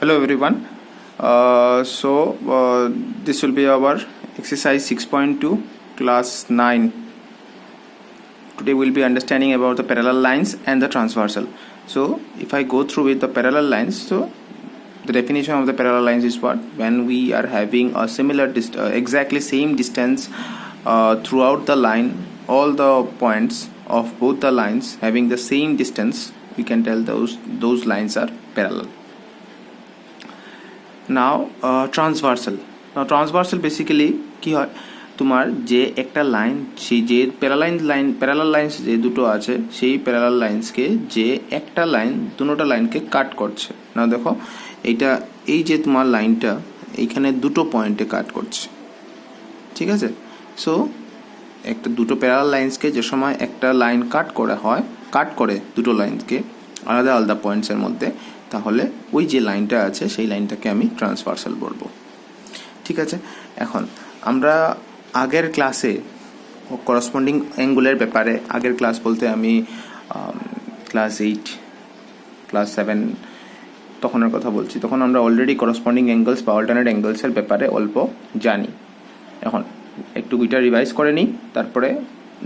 Hello everyone. This will be our exercise 6.2 class 9. Today we'll be understanding about the parallel lines and the transversal. So if I go through with the parallel lines, so the definition of the parallel lines is what? When we are having a similar exactly same distance throughout the line, all the points of both the lines having the same distance, we can tell those lines are parallel. Now transversal transversal basically কি হয়, তোমার যে একটা line, সেই যে parallel lines যে দুটো আছে, সেই প্যারালাল লাইন্সকে যে একটা লাইন দুটো লাইনকে কাট করছে। না দেখো, এইটা এই যে তোমার লাইনটা এইখানে দুটো পয়েন্টে কাট করছে, ঠিক আছে। সো একটা দুটো প্যারালাল লাইন্সকে যে সময় একটা লাইন কাট করে দুটো লাইনকে আলাদা আলাদা পয়েন্টসের মধ্যে, তাহলে ওই যে লাইনটা আছে সেই লাইনটাকে আমি ট্রান্সভার্সাল বলবো, ঠিক আছে। এখন আমরা আগের ক্লাসে করসপন্ডিং অ্যাঙ্গুলের ব্যাপারে, আগের ক্লাস বলতে আমি ক্লাস 8 ক্লাস 7 তখনের কথা বলছি, তখন আমরা অলরেডি করসপন্ডিং অ্যাঙ্গেলস বা অল্টারনেট অ্যাঙ্গেলসের ব্যাপারে অল্প জানি। এখন একটু এটা রিভাইজ করে নিই, তারপরে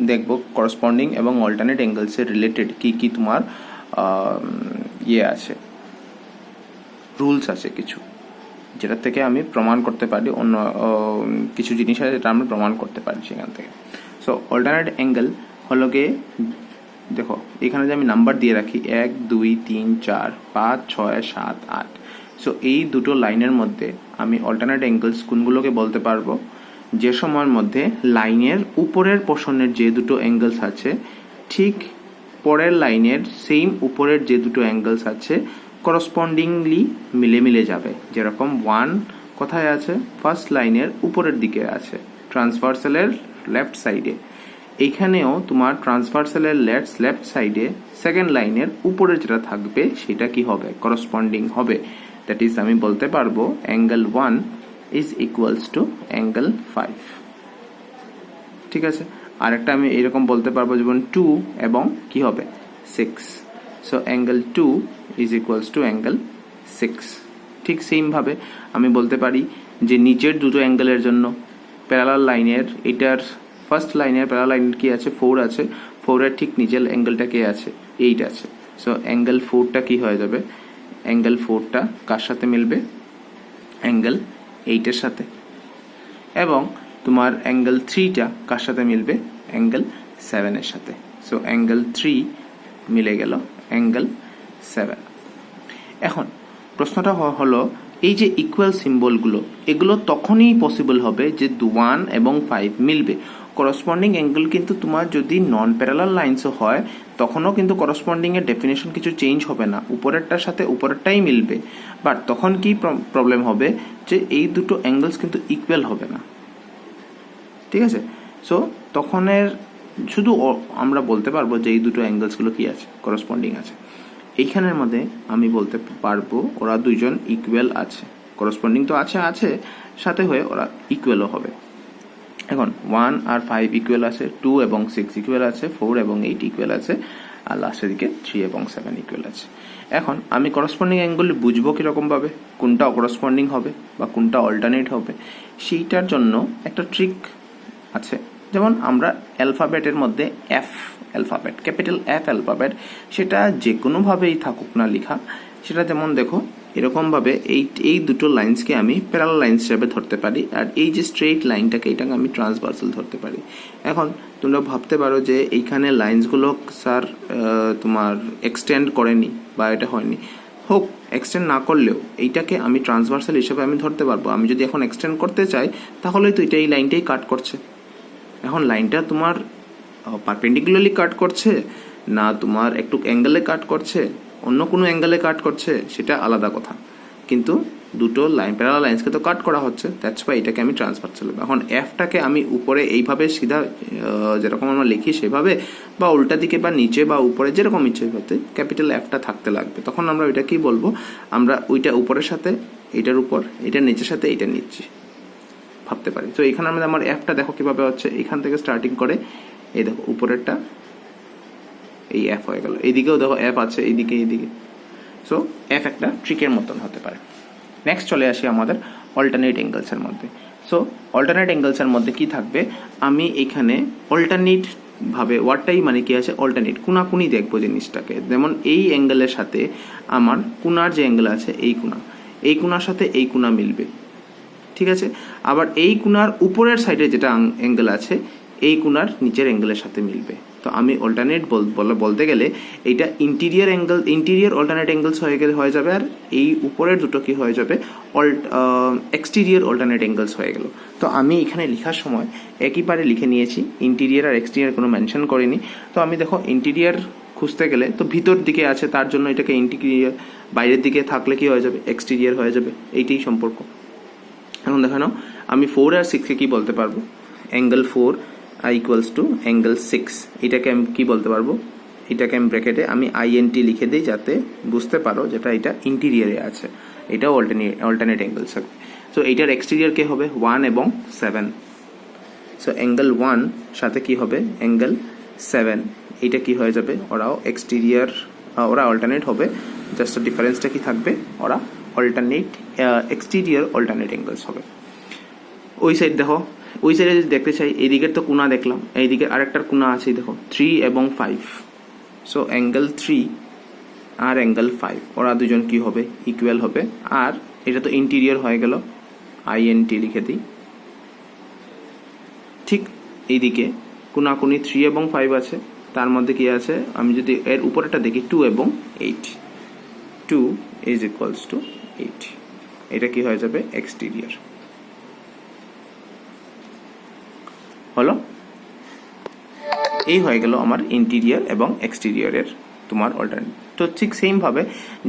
দেখব করসপন্ডিং এবং অল্টারনেট অ্যাঙ্গেলসের রিলেটেড কি তোমার আছে, রুলস আছে কিছু, যেটা থেকে আমি প্রমাণ করতে পারি, অন্য কিছু জিনিস আছে যেটা আমরা প্রমাণ করতে পারি সেখান থেকে। সো অল্টারনেট অ্যাঙ্গেল হলো গিয়ে, দেখো এখানে যে আমি নাম্বার দিয়ে রাখি 1 2 3 4 5 6 7 8, সো এই দুটো লাইনের মধ্যে আমি অল্টারনেট অ্যাঙ্গেলস কোনগুলোকে বলতে পারবো, যে সময়ের মধ্যে লাইনের উপরের পোর্শনের যে দুটো অ্যাঙ্গেলস আছে ঠিক পরের লাইনের সেম উপরের যে দুটো অ্যাঙ্গেলস আছে করসপন্ডিংলি মিলে যাবে। যেরকম 1 কোথায় আছে, ফার্স্ট লাইনের উপরের দিকে আছে, ট্রান্সভার্সালের লেফট সাইডে। এইখানেও তোমার ট্রান্সভার্সালের লেফট সাইডে সেকেন্ড লাইনের উপরে যেটা থাকবে সেটা কি হবে, করসপন্ডিং হবে। দ্যাট ইজ আমি বলতে পারবো angle 1 is equals to angle 5, ঠিক আছে। আরেকটা আমি এরকম বলতে পারবো যেমন 2 এবং কি হবে 6, so angle 2 is equals to angle 6। ঠিক সেমভাবে আমি বলতে পারি যে নিচের দুটো অ্যাঙ্গেলের জন্য প্যারালাল লাইনের, এটার ফার্স্ট লাইনের প্যারালাল লাইনের কি আছে 4 আছে, 4-এর ঠিক নিচের অ্যাঙ্গেলটা কে আছে 8 আছে, সো অ্যাঙ্গেল 4টা কি হয়ে যাবে, অ্যাঙ্গেল 4টা কার সাথে মিলবে, অ্যাঙ্গেল 8-এর সাথে। এবং তোমার অ্যাঙ্গেল 3টা কার সাথে মিলবে, অ্যাঙ্গেল 7-এর সাথে। সো অ্যাঙ্গেল 3 মিলে গেল অ্যাঙ্গেল 7। এখন প্রশ্নটা হলো, এই যে ইকুয়াল সিম্বলগুলো, এগুলো তখনই পসিবল হবে যে 1 এবং 5 মিলবে। করসপন্ডিং অ্যাঙ্গেল কিন্তু তোমার যদি নন প্যারালাল লাইন্সও হয়, তখনও কিন্তু করসপন্ডিং এর ডেফিনেশন কিছু চেঞ্জ হবে না, উপরেরটার সাথে উপরেরটাই মিলবে। বাট তখন কি প্রবলেম হবে, যে এই দুটো অ্যাঙ্গেলস কিন্তু ইকুয়াল হবে না, ঠিক আছে। সো তখনের শুধু আমরা বলতে পারবো যে এই দুটো অ্যাঙ্গেলসগুলো কি আছে, করসপন্ডিং আছে। এইখানের মধ্যে আমি বলতে পারবো ওরা দুইজন ইকুয়াল আছে, করসপন্ডিং তো আছে সাথে হয়ে ওরা ইকুয়ালও হবে। এখন 1 আর 5 ইকুয়াল আছে, 2 এবং 6 ইকুয়াল আছে, 4 এবং 8 ইকুয়াল আছে, আর লাস্টের দিকে 3 এবং 7 ইকুয়াল আছে। এখন আমি করসপন্ডিং অ্যাঙ্গেল বুঝবো কিরকম ভাবে, কোনটা করসপন্ডিং হবে বা কোনটা অল্টারনেট হবে, সেইটার জন্য একটা ট্রিক আছে। যেমন আমরা অ্যালফাবেটের মধ্যে অ্যালফাবেট, ক্যাপিটাল F অ্যালফাবেট, সেটা যে কোনোভাবেই থাকুক না লেখা, সেটা যেমন দেখো এরকমভাবে এই দুটো লাইন্সকে আমি প্যারালাল লাইন্স হিসেবে ধরতে পারি, আর এই যে স্ট্রেইট লাইনটাকে এটাকে আমি ট্রান্সভার্সাল ধরতে পারি। এখন তোমরা ভাবতে পারো যে এইখানে লাইন্সগুলো স্যার তোমার এক্সটেন্ড করেনি বা এটা হয়নি, হোক এক্সটেন্ড না করলেও এইটাকে আমি ট্রান্সভার্সাল হিসেবে আমি ধরতে পারবো। আমি যদি এখন এক্সটেন্ড করতে চাই, তাহলে তো এটা এই লাইনটাই কাট করছে। এখন লাইনটা তোমার পারপেন্ডিকুলারলি কাট করছে না তোমার একটু অ্যাঙ্গেলে কাট করছে, অন্য কোনো অ্যাঙ্গেলে কাট করছে, সেটা আলাদা কথা, কিন্তু দুটো লাইন প্যারালাল লাইন্সকে তো কাট করা হচ্ছে, দ্যাটস ওয়াই এটাকে আমি ট্রান্সভার্সাল। এখন এফটাকে আমি উপরে এইভাবে সিধা যেরকম আমরা লিখি সেভাবে, বা উল্টা দিকে বা নিচে বা উপরে যেরকম ইচ্ছে হতে ক্যাপিটাল Fটা থাকতে লাগবে, তখন আমরা ওইটা কি বলবো, আমরা ওইটা উপরের সাথে এটার উপর, এটা নিচের সাথে এটা নিচ্ছি ভাবতে পারি। তো এখানে আমাদের আমার Fটা দেখো কিভাবে হচ্ছে, এখান থেকে স্টার্টিং করে এই দেখো উপরেরটা এই F হয়ে গেল, এইদিকেও দেখো F আছে, এইদিকে। সো F একটা ট্রিকের মতন হতে পারে। নেক্সট চলে আসি আমাদের অল্টারনেট অ্যাঙ্গেলসের মধ্যে। সো অল্টারনেট অ্যাঙ্গেলসের মধ্যে কি থাকবে, আমি এখানে অল্টারনেট ভাবে ওয়ার্ডটাই মানে কি আছে অল্টারনেট, কোনাকুনি দেখবো জিনিসটাকে। যেমন এই অ্যাঙ্গেলের সাথে আমার কোনার যে অ্যাঙ্গেল আছে এই কোনার সাথে এই কোনা মিলবে, ঠিক আছে। আবার এই কোনার উপরের সাইডে যেটা অ্যাঙ্গেল আছে এই কোনার নিচের অ্যাঙ্গেলের সাথে মিলবে। তো আমি অল্টারনেট বলতে গেলে এইটা ইন্টিরিয়ার অল্টারনেট অ্যাঙ্গেলস হয়ে যাবে, আর এই উপরের দুটো কি হয়ে যাবে এক্সটিরিয়ার অল্টারনেট অ্যাঙ্গেলস হয়ে গেল। তো আমি এখানে লেখার সময় একইবারে লিখে নিয়েছি, ইন্টিরিয়ার আর এক্সটিরিয়ার কোনো মেনশন করিনি। তো আমি দেখো ইন্টিরিয়ার খুঁজতে গেলে তো ভিতর দিকে আছে, তার জন্য এটাকে ইন্টিরিয়ার, বাইরের দিকে থাকলে কি হয়ে যাবে এক্সটিরিয়ার হয়ে যাবে, এইটাই সম্পর্ক। এখন দেখো নাও, আমি 4 আর 6-কে কি বলতে পারবো, অ্যাঙ্গেল 4 ইকুয়ালস টু অ্যাঙ্গেল 6, এটাকে আমি কি বলতে পারবো, এটাকে আমি ব্র্যাকেটে আমি INT লিখে দিই যাতে বুঝতে পারো যেটা এটা ইন্টিরিয়ারে আছে, এটাও অল্টারনেট অ্যাঙ্গেলস হবে। সো এইটার এক্সটিরিয়ার কে হবে 1 এবং 7। সো অ্যাঙ্গেল 1 সাথে কি হবে অ্যাঙ্গেল 7, এইটা কি হয়ে যাবে, ওরাও এক্সটিরিয়ার, ওরা অল্টারনেট হবে, জাস্ট ডিফারেন্সটা কি থাকবে, ওরা অল্টারনেট এক্সটিরিয়ার অল্টারনেট অ্যাঙ্গেলস হবে। ওই সাইড দেখো, ওই সাইডে যদি দেখতে চাই, এই দিকের তো কোনা দেখলাম, এই দিকের আরেকটার কোনা আছে দেখো 3 এবং 5। সো অ্যাঙ্গেল 3 আর অ্যাঙ্গেল 5 ওরা দুজন কি হবে ইকুয়াল হবে, আর এটা তো ইন্টিরিয়ার হয়ে গেল, INT লিখে দিই। ঠিক এইদিকে কোনাকুনি 3 এবং 5 আছে, তার মধ্যে কি আছে, আমি যদি এর উপরেটা দেখি 2 এবং 8, 2 ইজ ইকুয়ালস টু 8, এটা কি হয়ে যাবে এক্সটিরিয়ার হলো। এই হয়ে গেল আমার ইন্টিরিয়ার এবং এক্সটিরিয়ারের তোমার অল্টারনেট। তো ঠিক সেমভাবে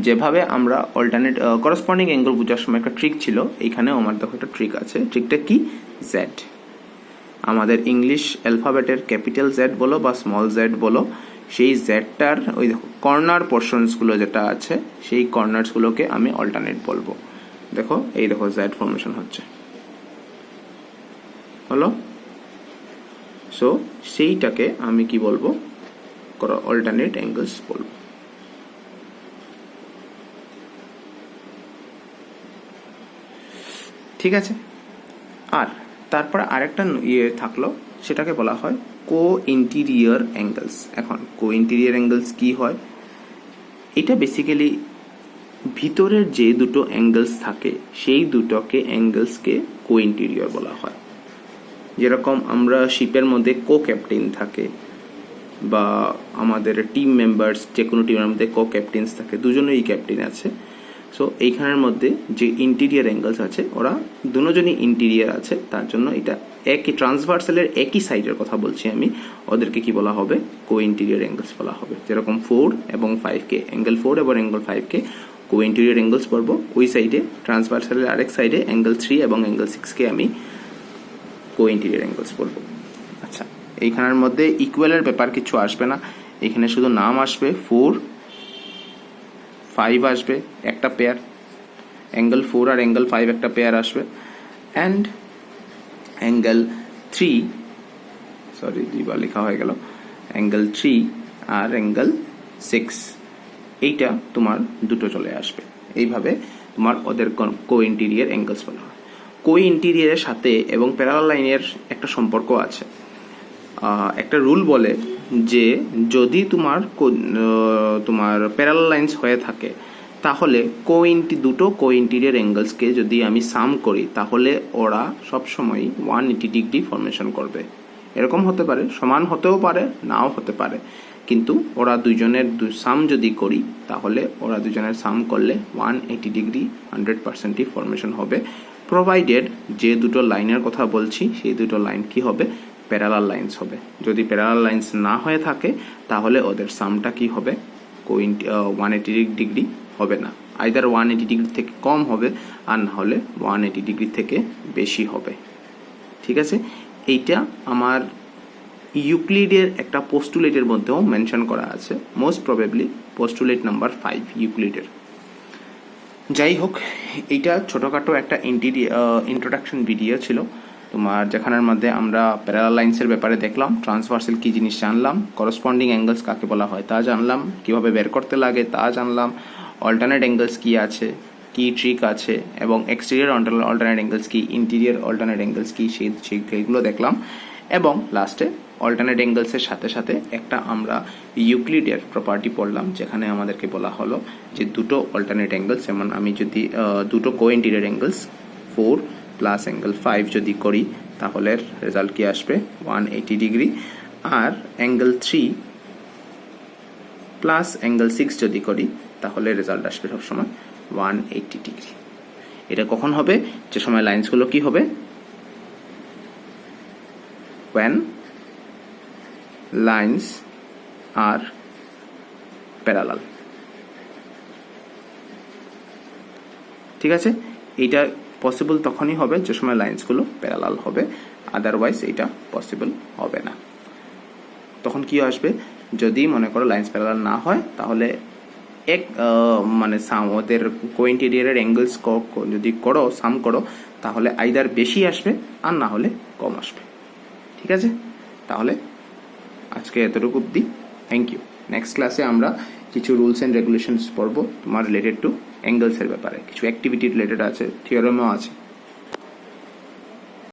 যেভাবে আমরা অল্টারনেট করসপন্ডিং অ্যাঙ্গেল বোঝার সময় একটা ট্রিক ছিল, এইখানেও আমার দেখো একটা ট্রিক আছে। ট্রিকটা কি, জেড, আমাদের ইংলিশ অ্যালফাবেটের ক্যাপিটাল জেড বলো বা স্মল জেড বলো, সেই জেডটার ওই দেখো কর্নার পোর্শনসগুলো যেটা আছে সেই কর্নার্সগুলোকে আমি অল্টারনেট বলবো। দেখো এই দেখো জেড ফর্মেশন হচ্ছে, হলো। সো সেইটাকে আমি কি বলবো, অল্টারনেট অ্যাঙ্গেলস বলবো। ঠিক আছে, আর তারপর আরেকটা থাকলো, সেটাকে বলা হয় কো ইন্টিরিয়ার অ্যাঙ্গেলস। এখন কো ইন্টিরিয়ার অ্যাঙ্গেলস কি হয়, এটা বেসিক্যালি ভিতরের যে দুটো অ্যাঙ্গেলস থাকে সেই দুটোকে অ্যাঙ্গেলসকে কো ইন্টিরিয়ার বলা হয়। যেরকম আমরা শিপের মধ্যে কো ক্যাপ্টেন থাকে, বা আমাদের টিম মেম্বার্স যে কোনো টিমের মধ্যে কো ক্যাপ্টেন্স থাকে, দুজনেই ক্যাপ্টেন আছে। সো এইখানের মধ্যে যে ইন্টিরিয়ার অ্যাঙ্গেলস আছে ওরা দুজনই ইন্টিরিয়ার আছে, তার জন্য এটা একই ট্রান্সভার্সালের একই সাইডের কথা বলছি আমি, ওদেরকে কি বলা হবে, কো ইন্টিরিয়ার অ্যাঙ্গেলস বলা হবে। যেরকম 4 এবং 5-কে অ্যাঙ্গেল 4 এবং অ্যাঙ্গেল 5-কে কো ইন্টিরিয়ার অ্যাঙ্গেলস বলবো, ওই সাইডে ট্রান্সভার্সালের আরেক সাইডে অ্যাঙ্গেল 3 এবং অ্যাঙ্গেল 6-কে আমি কো ইন্টিরিয়ার অ্যাঙ্গেলস বলবো। আচ্ছা, এইখানের মধ্যে ইকুয়ালের ব্যাপার কিছু আসবে না, এখানে শুধু নাম আসবে, 4 5 আসবে একটা পেয়ার, অ্যাঙ্গেল 4 আর অ্যাঙ্গেল 5 একটা পেয়ার আসবে, অ্যান্ড অ্যাঙ্গেল 3, সরি দুইবার লেখা হয়ে গেল, অ্যাঙ্গেল 3 আর অ্যাঙ্গেল 6, এইটা তোমার দুটো চলে আসবে। এইভাবে তোমার ওদের কো ইন্টিরিয়ার অ্যাঙ্গেলস বলা হয়। কো ইন্টিরিয়ারের সাথে এবং প্যারালাল লাইনের একটা সম্পর্ক আছে। একটা রুল বলে যে যদি তোমার প্যারালাল লাইন্স হয়ে থাকে, তাহলে দুটো কো ইন্টিরিয়ার অ্যাঙ্গেলসকে যদি আমি সাম করি, তাহলে ওরা সবসময় 180 ডিগ্রি ফর্মেশন করবে। এরকম হতে পারে, সমান হতেও পারে, নাও হতে পারে, কিন্তু ওরা দুজনের সাম যদি করি, তাহলে ওরা দুজনের সাম করলে 180 ডিগ্রি 100%ই ফর্মেশন হবে, প্রোভাইডেড যে দুটো লাইনের কথা বলছি সেই দুটো লাইন কি হবে, প্যারালাল লাইন্স হবে। যদি প্যারালাল লাইন্স না হয়ে থাকে, তাহলে ওদের সামটা কি হবে, 180 ডিগ্রি হবে না, আইদার 180 ডিগ্রি থেকে কম হবে, আর না হলে 180 ডিগ্রি থেকে বেশি হবে। ঠিক আছে, এইটা আমার ইউক্লিডের একটা পোস্টুলেটের মধ্যেও মেনশন করা আছে, মোস্ট প্রবাবলি পোস্টুলেট নাম্বার 5 ইউক্লিডের। যাই হোক, এইটা ছোটোখাটো একটা ইন্ট্রোডাকশন ভিডিও ছিল তোমার, যেখানের মধ্যে আমরা প্যারালাল লাইন্সের ব্যাপারে দেখলাম, ট্রান্সভার্সাল কী জিনিস জানলাম, করসপন্ডিং অ্যাঙ্গেলস কাকে বলা হয় তা জানলাম, কীভাবে বের করতে লাগে তা জানলাম, অল্টারনেট অ্যাঙ্গেলস কী আছে, কি ট্রিক আছে এবং এক্সটেরিয়র অল্টারনেট অ্যাঙ্গেলস কি, ইন্টেরিয়র অল্টারনেট অ্যাঙ্গেলস কি, সেইগুলো দেখলাম। এবং লাস্টে অল্টারনেট অ্যাঙ্গেলসের সাথে সাথে একটা আমরা ইউক্লিডের প্রপার্টি পড়লাম, যেখানে আমাদেরকে বলা হলো যে দুটো অল্টারনেট অ্যাঙ্গেলস, যেমন আমি যদি দুটো কো ইন্টেরিয়র অ্যাঙ্গেলস 4 প্লাস অ্যাঙ্গেল 5 যদি করি, তাহলে রেজাল্ট কি আসবে 180 ডিগ্রি। আর অ্যাঙ্গেল 3 প্লাস অ্যাঙ্গেল 6 যদি করি, তাহলে রেজাল্ট আসবে সবসময় 180 ডিগ্রি। এটা কখন হবে? যে সময় লাইন্সগুলো কি হবে, when lines are parallel। ঠিক আছে, এইটা পসিবল তখনই হবে যে সময় লাইন্সগুলো প্যারালাল হবে, আদারওয়াইজ এটা পসিবল হবে না। তখন কি আসবে, যদি মনে করো লাইন্স প্যারালাল না হয়, তাহলে এক মানে সাম ওদের কোইন্টেরিয়রের অ্যাঙ্গেলস যদি করো, সাম করো, তাহলে আইদার বেশি আসবে আর না হলে কম আসবে। ঠিক আছে, তাহলে আজকে এতটুকু অবধি। Thank you. নেক্সট ক্লাসে আমরা কিছু রুলস অ্যান্ড রেগুলেশনস পড়বো তোমার রিলেটেড টু অ্যাঙ্গেলসের ব্যাপারে, কিছু অ্যাক্টিভিটি রিলেটেড আছে, থিওরেমও আছে।